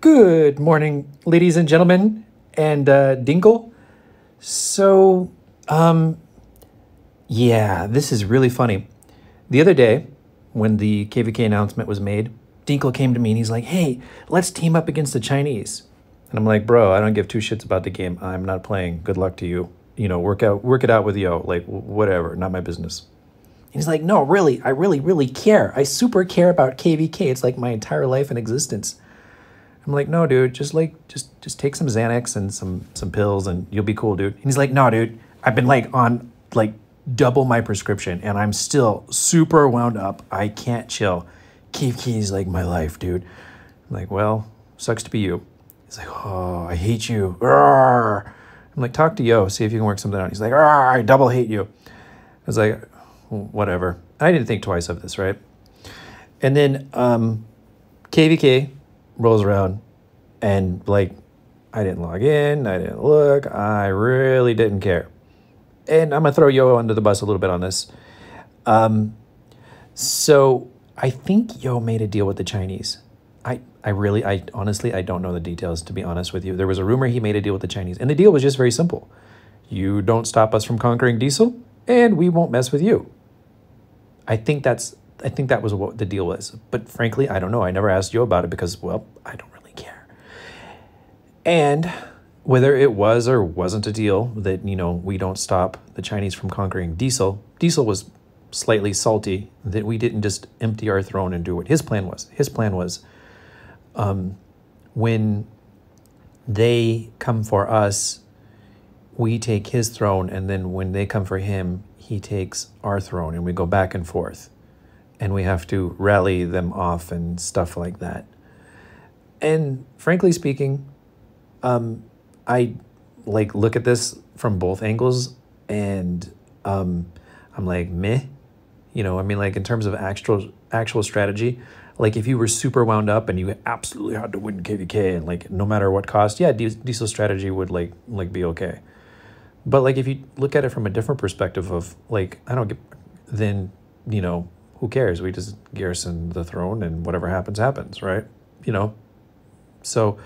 Good morning, ladies and gentlemen, and Dinkle. So, yeah, this is really funny. The other day, when the KvK announcement was made, Dinkle came to me and he's like, "Hey, let's team up against the Chinese." And I'm like, "Bro, I don't give two shits about the game. I'm not playing. Good luck to you. You know, work it out with Yo. Like, whatever. Not my business." And he's like, "No, really, I really care. I super care about KvK. It's like my entire life and existence." I'm like, "No, dude, just take some Xanax and some pills and you'll be cool, dude." And he's like, "No, dude, I've been like on like double my prescription and I'm still super wound up. I can't chill. KvK is like my life, dude." I'm like, "Well, sucks to be you." He's like, "Oh, I hate you." Arrgh. I'm like, "Talk to Yo, see if you can work something out." He's like, "Arrgh, I double hate you." I was like, whatever. I didn't think twice of this, right? And then KvK rolls around and like I didn't log in, I didn't look, I really didn't care. And I'm gonna throw Yo under the bus a little bit on this. So I think Yo made a deal with the Chinese. I honestly, I don't know the details, to be honest with you. There was a rumor he made a deal with the Chinese, and the deal was just very simple. You don't stop us from conquering Diesel, and we won't mess with you. I think that was what the deal was. But frankly, I don't know. I never asked Yo about it because, well, I don't really care. And whether it was or wasn't a deal that, you know, we don't stop the Chinese from conquering Diesel, Diesel was slightly salty that we didn't just empty our throne and do what his plan was. His plan was when they come for us, we take his throne, and then when they come for him, he takes our throne, and we go back and forth. And we have to rally them off and stuff like that. And frankly speaking, I like look at this from both angles, and I'm like, meh. You know, I mean, like in terms of actual strategy, like if you were super wound up and you absolutely had to win KvK and like no matter what cost, yeah, Diesel strategy would like be okay. But like if you look at it from a different perspective of like, I don't get, then, you know, who cares? We just garrison the throne and whatever happens, happens, right? You know? So,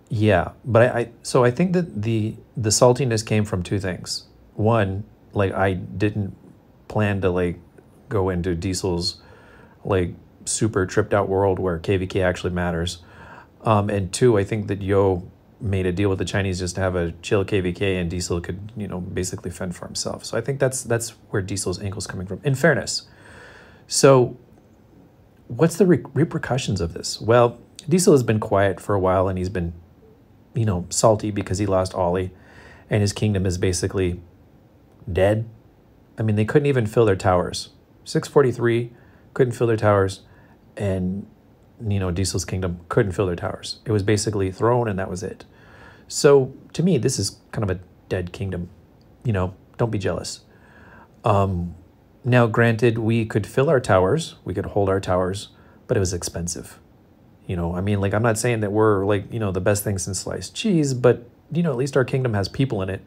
yeah, but I think that the saltiness came from two things. One, like I didn't plan to like go into Diesel's like super tripped out world where KvK actually matters. And two, I think that Yo made a deal with the Chinese just to have a chill KvK and Diesel could, you know, basically fend for himself. So I think that's where Diesel's angle's coming from, in fairness. So what's the repercussions of this? Well, Diesel has been quiet for a while and he's been, you know, salty because he lost Ollie and his kingdom is basically dead. I mean, they couldn't even fill their towers. 643 couldn't fill their towers, and you know, Diesel's kingdom couldn't fill their towers. It was basically throne and that was it. So to me, this is kind of a dead kingdom. You know, don't be jealous. Now, granted, we could fill our towers, we could hold our towers, but it was expensive. You know, I mean, like, I'm not saying that we're like, you know, the best thing since sliced cheese, but, you know, at least our kingdom has people in it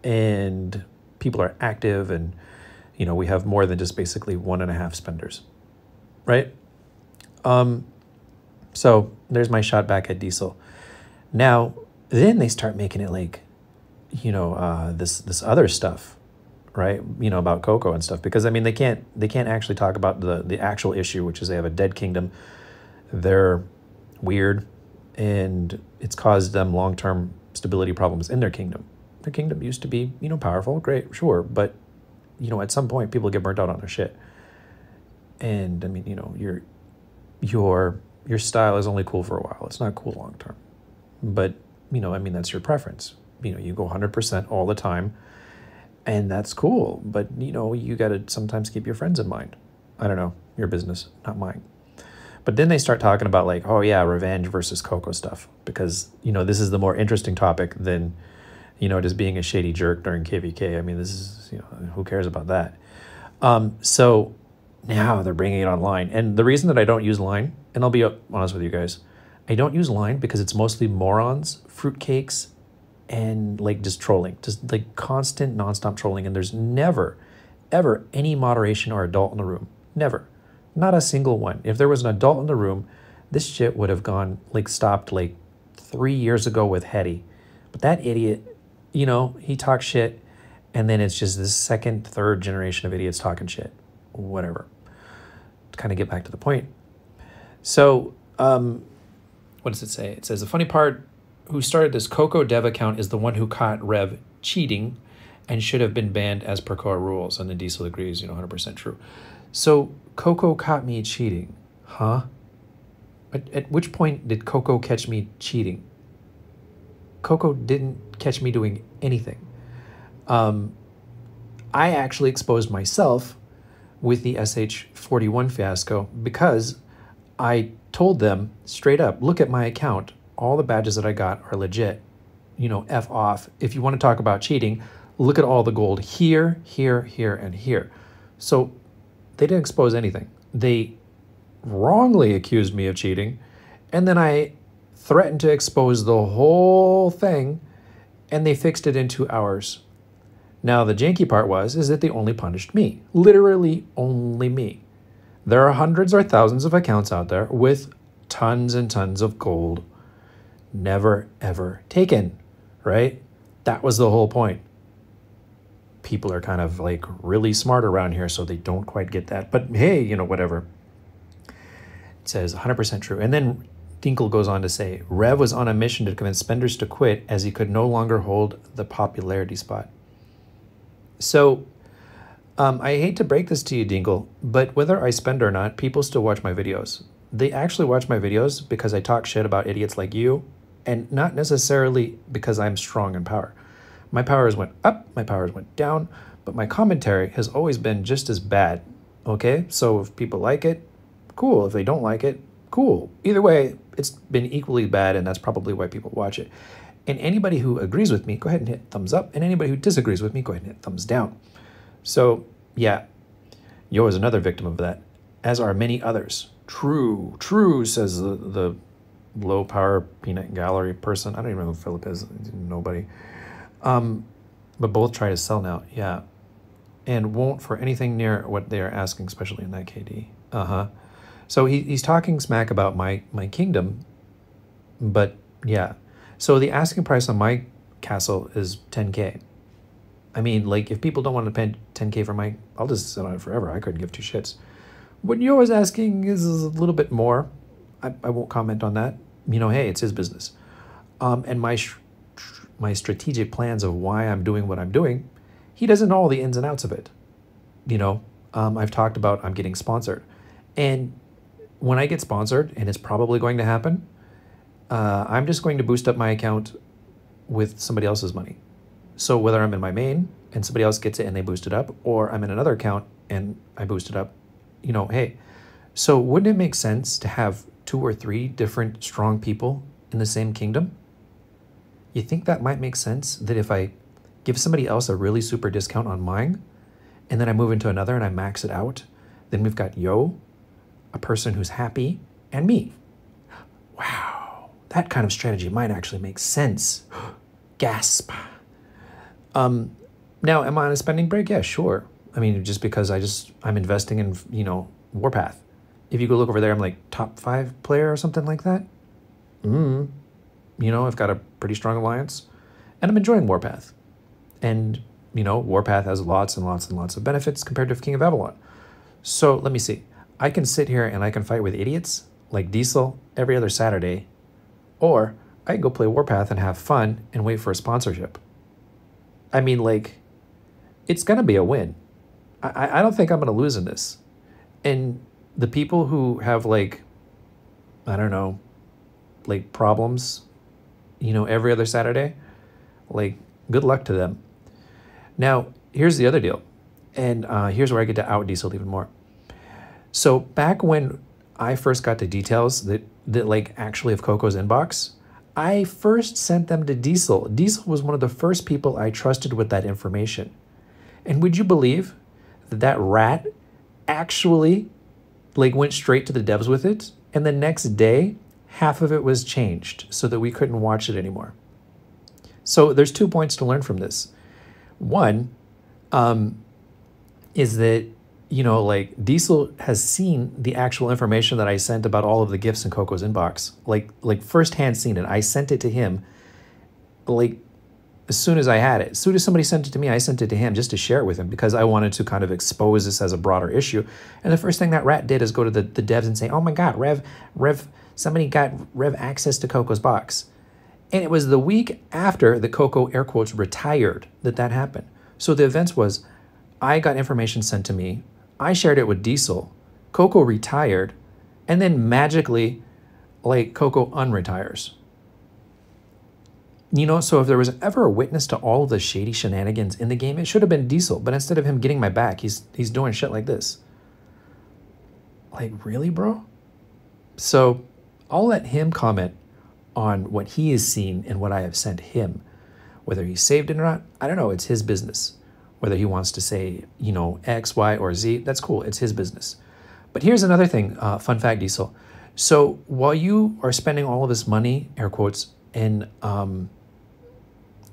and people are active and, you know, we have more than just basically 1.5 spenders, right? So there's my shot back at Diesel. Now, then they start making it like, you know, this other stuff, right? You know, about Coco and stuff, because I mean, they can't actually talk about the actual issue, which is they have a dead kingdom. They're weird, and it's caused them long-term stability problems in their kingdom. Their kingdom used to be, you know, powerful, great, sure, but you know, at some point, people get burnt out on their shit. And I mean, you know, your style is only cool for a while. It's not cool long term. But, you know, I mean, that's your preference. You know, you go 100% all the time, and that's cool. But, you know, you got to sometimes keep your friends in mind. I don't know, your business, not mine. But then they start talking about like, oh yeah, revenge versus Coco stuff. Because, you know, this is the more interesting topic than, you know, just being a shady jerk during KvK. I mean, this is, you know, who cares about that? So now they're bringing it online. And the reason that I don't use Line, and I'll be honest with you guys, I don't use Line because it's mostly morons, fruitcakes, and like just trolling, just like constant nonstop trolling. And there's never, ever any moderation or adult in the room. Never. Not a single one. If there was an adult in the room, this shit would have gone, like, stopped like 3 years ago with Hetty. But that idiot, you know, he talks shit, and then it's just this second, third generation of idiots talking shit. Whatever. To kind of get back to the point. So, what does it say? It says, the funny part, who started this KvK dev account is the one who caught Rev cheating and should have been banned as per core rules. And then Diesel agrees, 100% true. So KvK caught me cheating, huh? At which point did KvK catch me cheating? KvK didn't catch me doing anything. I actually exposed myself with the SH41 fiasco because I told them straight up, look at my account. All the badges that I got are legit. F off. If you want to talk about cheating, look at all the gold here, here, here, and here. So they didn't expose anything. They wrongly accused me of cheating, and then I threatened to expose the whole thing, and they fixed it in 2 hours. Now, the janky part is that they only punished me. Literally only me. There are hundreds or thousands of accounts out there with tons and tons of gold. Never, ever taken, right? That was the whole point. People are kind of like really smart around here, so they don't quite get that. But hey, whatever. It says 100% true. And then Dinkle goes on to say, Rev was on a mission to convince spenders to quit as he could no longer hold the popularity spot. So, I hate to break this to you, Dinkle, but whether I spend or not, people still watch my videos. They actually watch my videos because I talk shit about idiots like you, and not necessarily because I'm strong in power. My powers went up, my powers went down, but my commentary has always been just as bad, okay? So if people like it, cool. If they don't like it, cool. Either way, it's been equally bad, and that's probably why people watch it. And anybody who agrees with me, go ahead and hit thumbs up, and anybody who disagrees with me, go ahead and hit thumbs down. So, yeah, Yo is another victim of that, as are many others. True, says the low-power peanut gallery person. I don't even know who Philip is. Nobody. But both try to sell now, yeah. And won't for anything near what they are asking, especially in that KD. So he's talking smack about my kingdom, but yeah. So the asking price on my castle is 10K. I mean, like, if people don't want to pay 10K for I'll just sit on it forever. I couldn't give two shits. What you're always asking is a little bit more. I won't comment on that. Hey, it's his business. And my strategic plans of why I'm doing what I'm doing, he doesn't know all the ins and outs of it. I've talked about I'm getting sponsored. And when I get sponsored, and it's probably going to happen, I'm just going to boost up my account with somebody else's money. So whether I'm in my main and somebody else gets it and they boost it up, or I'm in another account and I boost it up, hey. So wouldn't it make sense to have 2 or 3 different strong people in the same kingdom? You think that might make sense, that if I give somebody else a really super discount on mine, and then I move into another and I max it out, then we've got Yo, a person who's happy, and me. Wow, that kind of strategy might actually make sense. Gasp. Now, am I on a spending break? Yeah, sure. I mean, just because I'm investing in, Warpath. If you go look over there, I'm like top 5 player or something like that. I've got a pretty strong alliance, and I'm enjoying Warpath. And, Warpath has lots and lots and lots of benefits compared to King of Avalon. So let me see. I can sit here and I can fight with idiots like Diesel every other Saturday, or I can go play Warpath and have fun and wait for a sponsorship. I mean, like, it's going to be a win. I don't think I'm going to lose in this. And the people who have, like, I don't know, like, problems, every other Saturday, like, good luck to them. Now, here's the other deal. And here's where I get to out Diesel even more. So back when I first got the details that like, actually of Coco's inbox, I first sent them to Diesel. Diesel was one of the first people I trusted with that information. And would you believe that rat actually, like, went straight to the devs with it? And the next day, half of it was changed so that we couldn't watch it anymore. So there's 2 points to learn from this. One is that, you know, like Diesel has seen the actual information that I sent about all of the gifts in Coco's inbox, like firsthand seen it. I sent it to him, like as soon as I had it. As soon as somebody sent it to me, I sent it to him just to share it with him because I wanted to kind of expose this as a broader issue. And the first thing that rat did is go to the devs and say, "Oh my God, Rev, somebody got Rev access to Coco's box." And it was the week after the Coco, air quotes, retired that happened. So the events was, I got information sent to me, I shared it with Diesel, Coco retired, and then magically, like, Coco unretires. You know, so if there was ever a witness to all of the shady shenanigans in the game, it should have been Diesel. But instead of him getting my back, he's doing shit like this. Like, really, bro? So I'll let him comment on what he has seen and what I have sent him. Whether he saved it or not, I don't know. It's his business. Whether he wants to say, you know, X, Y, or Z, that's cool. It's his business. But here's another thing, fun fact, Diesel. So while you are spending all of this money, air quotes, in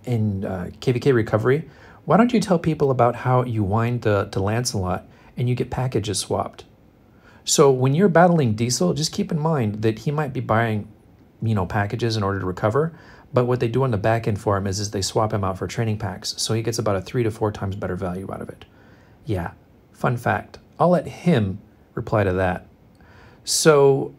KvK recovery, why don't you tell people about how you wind to Lancelot and you get packages swapped? So when you're battling Diesel, just keep in mind that he might be buying, you know, packages in order to recover. But what they do on the back end for him is they swap him out for training packs. So he gets about a 3 to 4 times better value out of it. Yeah, fun fact. I'll let him reply to that. So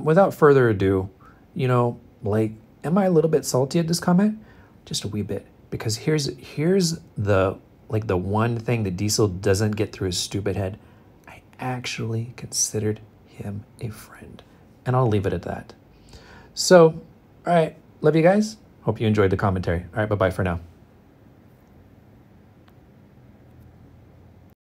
without further ado, you know, like, am I a little bit salty at this comment? Just a wee bit. Because here's the, like, the one thing that Diesel doesn't get through his stupid head. I actually considered him a friend. And I'll leave it at that. So, all right. Love you guys. Hope you enjoyed the commentary. All right, bye-bye for now.